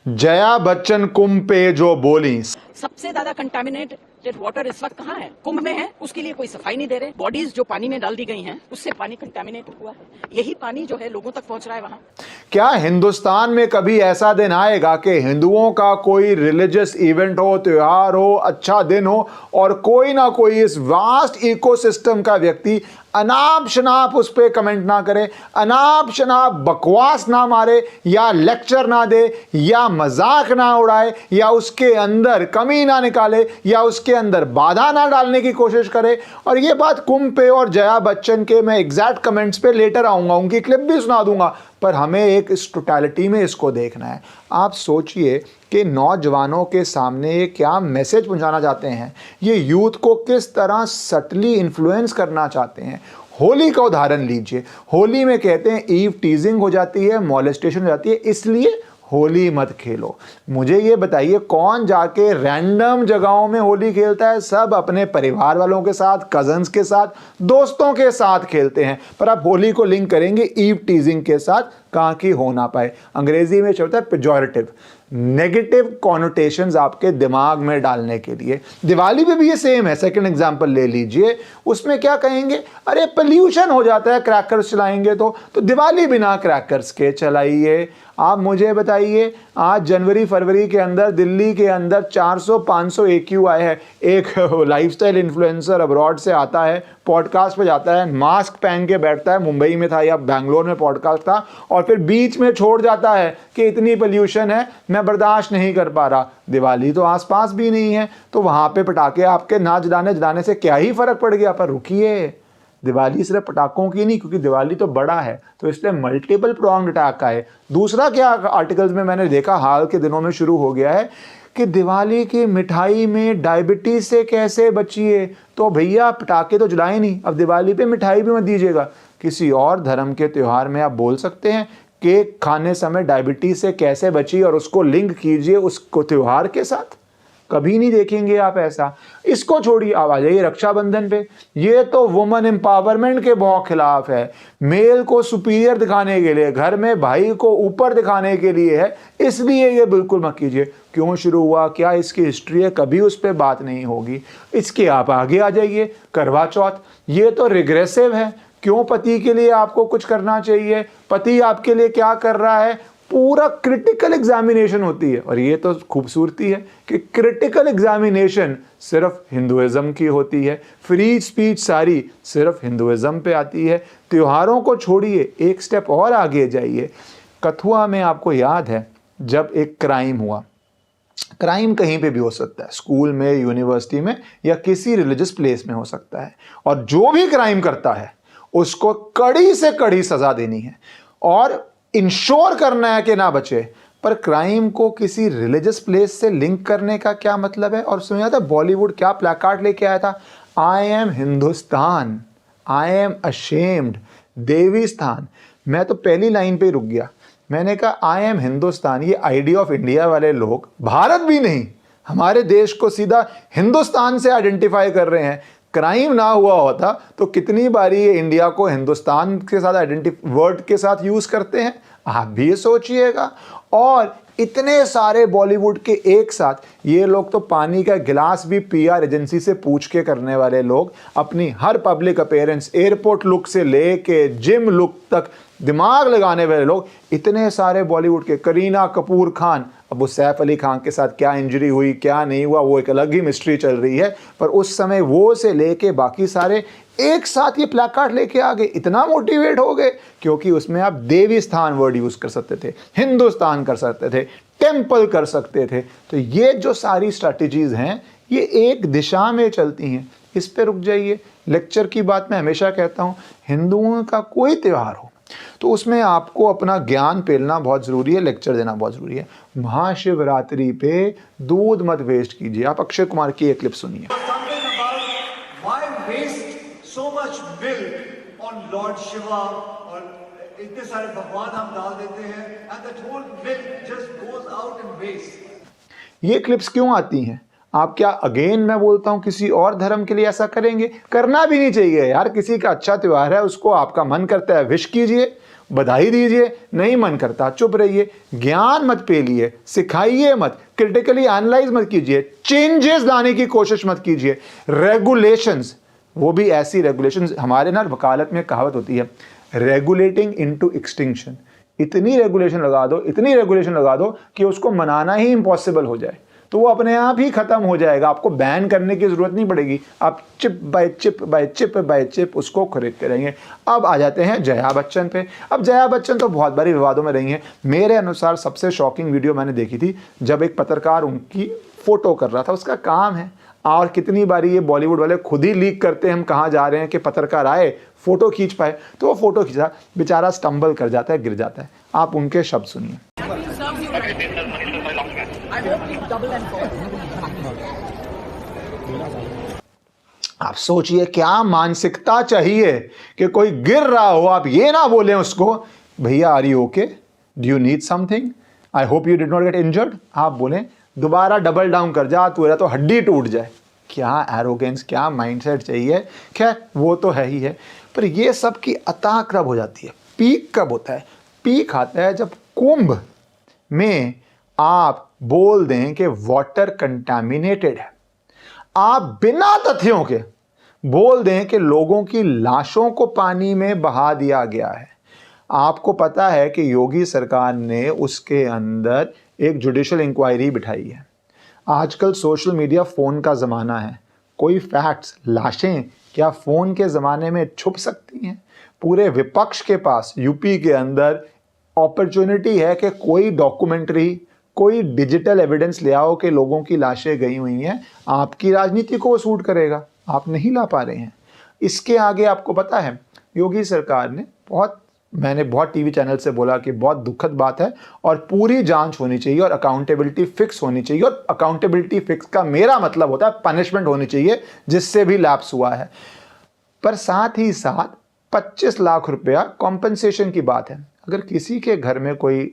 जया बच्चन कुंभ पे जो बोली। सबसे ज्यादा कंटामिनेटेड वाटर इस वक्त कहाँ है? कुंभ में है। उसके लिए कोई सफाई नहीं दे रहे। बॉडीज जो पानी में डाल दी गई हैं, उससे पानी कंटामिनेट हुआ है। यही पानी जो है लोगों तक पहुंच रहा है वहां। क्या हिंदुस्तान में कभी ऐसा दिन आएगा कि हिंदुओं का कोई रिलीजियस इवेंट हो, त्योहार हो, अच्छा दिन हो और कोई ना कोई इस वास्ट इकोसिस्टम का व्यक्ति अनाप शनाप उस पर कमेंट ना करे, अनाप शनाप बकवास ना मारे, या लेक्चर ना दे, या मजाक ना उड़ाए, या उसके अंदर कमी ना निकाले, या उसके अंदर बाधा ना डालने की कोशिश करे? और ये बात कुंभ पे और जया बच्चन के मैं एग्जैक्ट कमेंट्स पे लेटर आऊंगा, उनकी क्लिप भी सुना दूंगा, पर हमें एक इस टोटलिटी में इसको देखना है। आप सोचिए कि नौजवानों के सामने ये क्या मैसेज पहुंचाना चाहते हैं, ये यूथ को किस तरह सटली इन्फ्लुएंस करना चाहते हैं। होली का उदाहरण लीजिए। होली में कहते हैं ईव टीजिंग हो जाती है, मॉलेस्टेशन हो जाती है, इसलिए होली मत खेलो। मुझे ये बताइए, कौन जाके रैंडम जगहों में होली खेलता है? सब अपने परिवार वालों के साथ, कजन्स के साथ, दोस्तों के साथ खेलते हैं। पर आप होली को लिंक करेंगे ईव टीजिंग के साथ, कहाँ की हो ना पाए। अंग्रेजी में होता है पेजोरेटिव, नेगेटिव कॉनोटेशंस आपके दिमाग में डालने के लिए। दिवाली पे भी ये सेम है। सेकंड एग्जांपल ले लीजिए, उसमें क्या कहेंगे? अरे पोल्यूशन हो जाता है क्रैकर्स चलाएंगे तो दिवाली बिना क्रैकर्स के चलाइए। आप मुझे बताइए, आज जनवरी फरवरी के अंदर दिल्ली के अंदर 400-500 AQ आए हैं। एक लाइफस्टाइल इन्फ्लुएंसर अब्रॉड से आता है, पॉडकास्ट पे जाता है, मास्क पहन के बैठता है, मुंबई में था या बैंगलोर में पॉडकास्ट था, और फिर बीच में छोड़ जाता है कि इतनी पोल्यूशन है, मैं बर्दाश्त नहीं कर पा रहा। दिवाली तो आसपास भी नहीं है, तो वहां पे पटाखे आपके ना जलाने से क्या ही फर्क पड़ गया? पर रुकिए, दिवाली सिर्फ पटाखों की नहीं, क्योंकि दिवाली तो बड़ा है, तो इसलिए मल्टीपल प्रोंग्ड अटैक का है। दूसरा क्या आर्टिकल्स में मैंने देखा हाल के दिनों में शुरू हो गया है कि दिवाली की मिठाई में डायबिटीज से कैसे बचिए। तो भैया पटाखे तो जलाए नहीं, अब दिवाली पे मिठाई भी मत दीजिएगा। किसी और धर्म के त्योहार में आप बोल सकते हैं केक खाने समय डायबिटीज से कैसे बची और उसको लिंक कीजिए उसको त्योहार के साथ। कभी नहीं देखेंगे आप ऐसा। इसको छोड़िए, आप आ जाइए रक्षाबंधन पे। ये तो वुमन एम्पावरमेंट के बहुत खिलाफ है। मेल को सुपीरियर दिखाने के लिए, घर में भाई को ऊपर दिखाने के लिए है, इसलिए ये बिल्कुल मत कीजिए। क्यों शुरू हुआ, क्या इसकी हिस्ट्री है, कभी उस पर बात नहीं होगी। इसके आप आगे आ जाइए, करवा चौथ, ये तो रिग्रेसिव है। क्यों पति के लिए आपको कुछ करना चाहिए? पति आपके लिए क्या कर रहा है? पूरा क्रिटिकल एग्जामिनेशन होती है। और ये तो खूबसूरती है कि क्रिटिकल एग्जामिनेशन सिर्फ हिंदुइज्म की होती है। फ्री स्पीच सारी सिर्फ हिंदुइज्म पे आती है। त्योहारों को छोड़िए, एक स्टेप और आगे जाइए। कथुआ में आपको याद है जब एक क्राइम हुआ, क्राइम कहीं पे भी हो सकता है, स्कूल में, यूनिवर्सिटी में, या किसी रिलीजियस प्लेस में हो सकता है, और जो भी क्राइम करता है उसको कड़ी से कड़ी सजा देनी है और इंश्योर करना है कि ना बचे। पर क्राइम को किसी रिलीजियस प्लेस से लिंक करने का क्या मतलब है? और सुना था बॉलीवुड क्या प्लैकार्ड लेके आया था, I am Hindustan, I am ashamed, Devi Sthan. मैं तो पहली लाइन पे ही रुक गया। मैंने कहा आई एम हिंदुस्तान, ये आइडिया ऑफ इंडिया वाले लोग भारत भी नहीं, हमारे देश को सीधा हिंदुस्तान से आइडेंटिफाई कर रहे हैं। क्राइम ना हुआ होता तो कितनी बारी ये इंडिया को हिंदुस्तान के साथ वर्ड के साथ यूज करते हैं, आप भी ये सोचिएगा। और इतने सारे बॉलीवुड के एक साथ, ये लोग तो पानी का गिलास भी PR एजेंसी से पूछ के करने वाले लोग, अपनी हर पब्लिक अपीयरेंस, एयरपोर्ट लुक से लेके जिम लुक तक दिमाग लगाने वाले लोग, इतने सारे बॉलीवुड के, करीना कपूर खान, अब वो सैफ अली खान के साथ क्या इंजरी हुई क्या नहीं हुआ वो एक अलग ही मिस्ट्री चल रही है, पर उस समय वो से लेके बाकी सारे एक साथ ये प्लैकार्ड लेके आ गए। इतना मोटिवेट हो गए क्योंकि उसमें आप देवी स्थान वर्ड यूज कर सकते थे, हिंदुस्तान कर सकते थे, टेम्पल कर सकते थे। तो ये जो सारी स्ट्रैटेजीज हैं ये एक दिशा में चलती हैं, इस पे रुक जाइए। लेक्चर की बात मैं हमेशा कहता हूँ, हिंदुओं का कोई त्यौहार हो तो उसमें आपको अपना ज्ञान पेलना बहुत ज़रूरी है, लेक्चर देना बहुत ज़रूरी है। महाशिवरात्रि पे दूध मत वेस्ट कीजिए। आप अक्षय कुमार की एक क्लिप सुनिए। इतने सारे भगवान हम डाल देते हैं and that whole milk just goes out in waste. ये क्लिप्स क्यों आती हैं? आप क्या अगेन मैं बोलता हूं किसी और धर्म के लिए ऐसा करेंगे? करना भी नहीं चाहिए यार। किसी का अच्छा त्योहार है, उसको आपका मन करता है विश कीजिए, बधाई दीजिए, नहीं मन करता चुप रहिए, ज्ञान मत पेलिए, सिखाइए मत, क्रिटिकली एनालाइज मत कीजिए, चेंजेस लाने की कोशिश मत कीजिए। रेगुलेशंस, वो भी ऐसी रेगुलेशंस, हमारे ना वकालत में कहावत होती है, रेगुलेटिंग इनटू एक्सटिंक्शन। इतनी रेगुलेशन लगा दो, इतनी रेगुलेशन लगा दो कि उसको मनाना ही इम्पॉसिबल हो जाए, तो वो अपने आप ही खत्म हो जाएगा। आपको बैन करने की जरूरत नहीं पड़ेगी, आप chip by chip by chip by chip उसको खरीदते रहेंगे। अब आ जाते हैं जया बच्चन पे। अब जया बच्चन तो बहुत बारी विवादों में रही हैं। मेरे अनुसार सबसे शॉकिंग वीडियो मैंने देखी थी जब एक पत्रकार उनकी फोटो कर रहा था, उसका काम है। और कितनी बारी ये बॉलीवुड वाले खुद ही लीक करते हैं हम कहाँ जा रहे हैं कि पत्रकार आए फोटो खींच पाए, तो वो फोटो खींचा, बेचारा स्टम्बल कर जाता है, गिर जाता है। आप उनके शब्द सुनिए। आप सोचिए क्या मानसिकता चाहिए कि कोई गिर रहा हो, आप ये ना बोलें उसको, भैया are you okay, do you need something, I hope you did not get injured. आप बोलें दोबारा डबल डाउन कर जा, तेरा तो हड्डी टूट जाए। क्या एरोगेंस, क्या माइंडसेट चाहिए। खैर वो तो है ही है, पर ये सब की अता कब हो जाती है, पीक कब होता है? पीक आता है जब कुंभ में आप बोल दें कि वाटर कंटामिनेटेड है, आप बिना तथ्यों के बोल दें कि लोगों की लाशों को पानी में बहा दिया गया है। आपको पता है कि योगी सरकार ने उसके अंदर एक जुडिशियल इंक्वायरी बिठाई है। आजकल सोशल मीडिया फ़ोन का ज़माना है, कोई फैक्ट्स, लाशें क्या फ़ोन के ज़माने में छुप सकती हैं? पूरे विपक्ष के पास यूपी के अंदर अपॉर्चुनिटी है कि कोई डॉक्यूमेंट्री, कोई डिजिटल एविडेंस ले आओ कि लोगों की लाशें गई हुई हैं। आपकी राजनीति को वो सूट करेगा, आप नहीं ला पा रहे हैं। इसके आगे आपको पता है योगी सरकार ने मैंने बहुत टीवी चैनल से बोला कि बहुत दुखद बात है और पूरी जांच होनी चाहिए और अकाउंटेबिलिटी फिक्स होनी चाहिए। और अकाउंटेबिलिटी फिक्स का मेरा मतलब होता है पनिशमेंट होनी चाहिए जिससे भी लैप्स हुआ है। पर साथ ही साथ 25 लाख रुपया कॉम्पनसेशन की बात है। अगर किसी के घर में कोई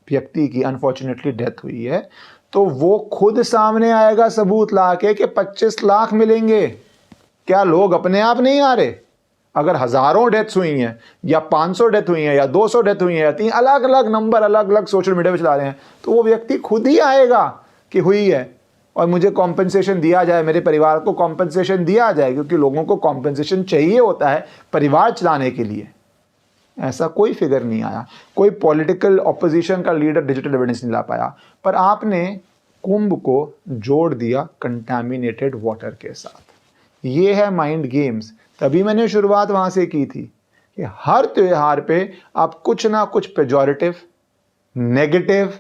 व्यक्ति की अनफॉर्चुनेटली डेथ हुई है तो वो खुद सामने आएगा सबूत ला के कि 25 लाख मिलेंगे। क्या लोग अपने आप नहीं आ रहे? अगर हजारों डेथ्स हुई हैं या 500 डेथ हुई हैं या 200 डेथ हुई हैं या 3 अलग अलग नंबर अलग अलग सोशल मीडिया पे चला रहे हैं, तो वो व्यक्ति खुद ही आएगा कि हुई है और मुझे कॉम्पनसेशन दिया जाए, मेरे परिवार को कॉम्पनसेशन दिया जाए, क्योंकि लोगों को कॉम्पनसेशन चाहिए होता है परिवार चलाने के लिए। ऐसा कोई फिगर नहीं आया, कोई पॉलिटिकल ऑपोजिशन का लीडर डिजिटल एविडेंस नहीं ला पाया। पर आपने कुंभ को जोड़ दिया कंटामिनेटेड वाटर के साथ। ये है माइंड गेम्स। तभी मैंने शुरुआत वहां से की थी कि हर त्योहार पे आप कुछ ना कुछ पेजोरेटिव, नेगेटिव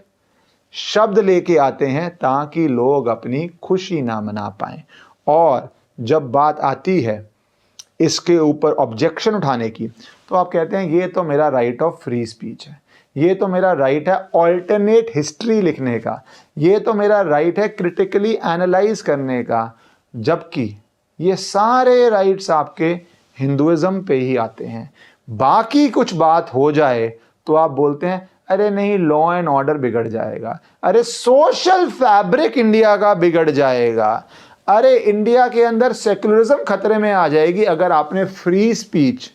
शब्द लेके आते हैं ताकि लोग अपनी खुशी ना मना पाएं। और जब बात आती है इसके ऊपर ऑब्जेक्शन उठाने की, तो आप कहते हैं ये तो मेरा राइट ऑफ फ्री स्पीच है, ये तो मेरा राइट है ऑल्टरनेट हिस्ट्री लिखने का, ये तो मेरा राइट है क्रिटिकली एनालाइज करने का। जबकि ये सारे राइट्स आपके हिंदुइज्म पे ही आते हैं। बाकी कुछ बात हो जाए तो आप बोलते हैं अरे नहीं, लॉ एंड ऑर्डर बिगड़ जाएगा, अरे सोशल फैब्रिक इंडिया का बिगड़ जाएगा, अरे इंडिया के अंदर सेक्युलरिज्म खतरे में आ जाएगी अगर आपने फ्री स्पीच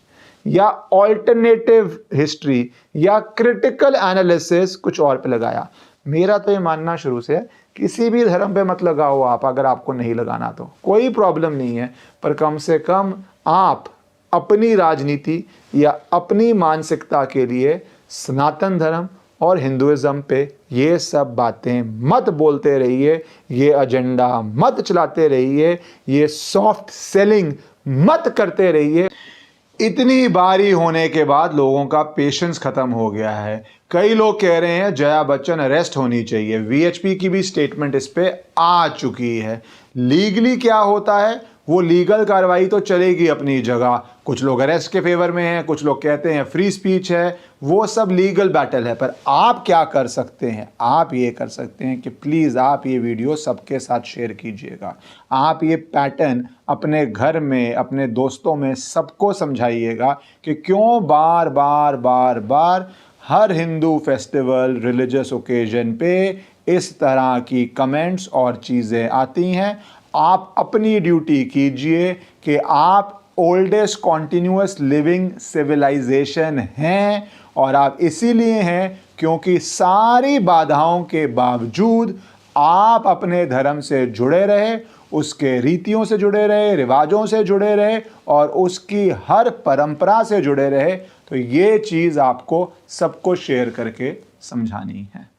या ऑल्टरनेटिव हिस्ट्री या क्रिटिकल एनालिसिस कुछ और पे लगाया। मेरा तो ये मानना शुरू से है किसी भी धर्म पे मत लगाओ आप, अगर आपको नहीं लगाना तो कोई प्रॉब्लम नहीं है, पर कम से कम आप अपनी राजनीति या अपनी मानसिकता के लिए सनातन धर्म और हिंदुइज्म पे ये सब बातें मत बोलते रहिए, ये एजेंडा मत चलाते रहिए, ये सॉफ्ट सेलिंग मत करते रहिए। इतनी बारी होने के बाद लोगों का पेशेंस खत्म हो गया है। कई लोग कह रहे हैं जया बच्चन अरेस्ट होनी चाहिए। वीएचपी की भी स्टेटमेंट इस पे आ चुकी है। लीगली क्या होता है, वो लीगल कार्रवाई तो चलेगी अपनी जगह। कुछ लोग अरेस्ट के फेवर में हैं, कुछ लोग कहते हैं फ्री स्पीच है, वो सब लीगल बैटल है। पर आप क्या कर सकते हैं, आप ये कर सकते हैं कि प्लीज़ आप ये वीडियो सबके साथ शेयर कीजिएगा। आप ये पैटर्न अपने घर में, अपने दोस्तों में सबको समझाइएगा कि क्यों बार बार बार बार हर हिंदू फेस्टिवल, रिलीजियस ओकेजन पे इस तरह की कमेंट्स और चीज़ें आती हैं। आप अपनी ड्यूटी कीजिए कि आप ओल्डेस्ट कॉन्टिन्यूअस लिविंग सिविलाइजेशन हैं, और आप इसीलिए हैं क्योंकि सारी बाधाओं के बावजूद आप अपने धर्म से जुड़े रहे, उसके रीतियों से जुड़े रहे, रिवाजों से जुड़े रहे और उसकी हर परंपरा से जुड़े रहे। तो ये चीज़ आपको सबको शेयर करके समझानी है।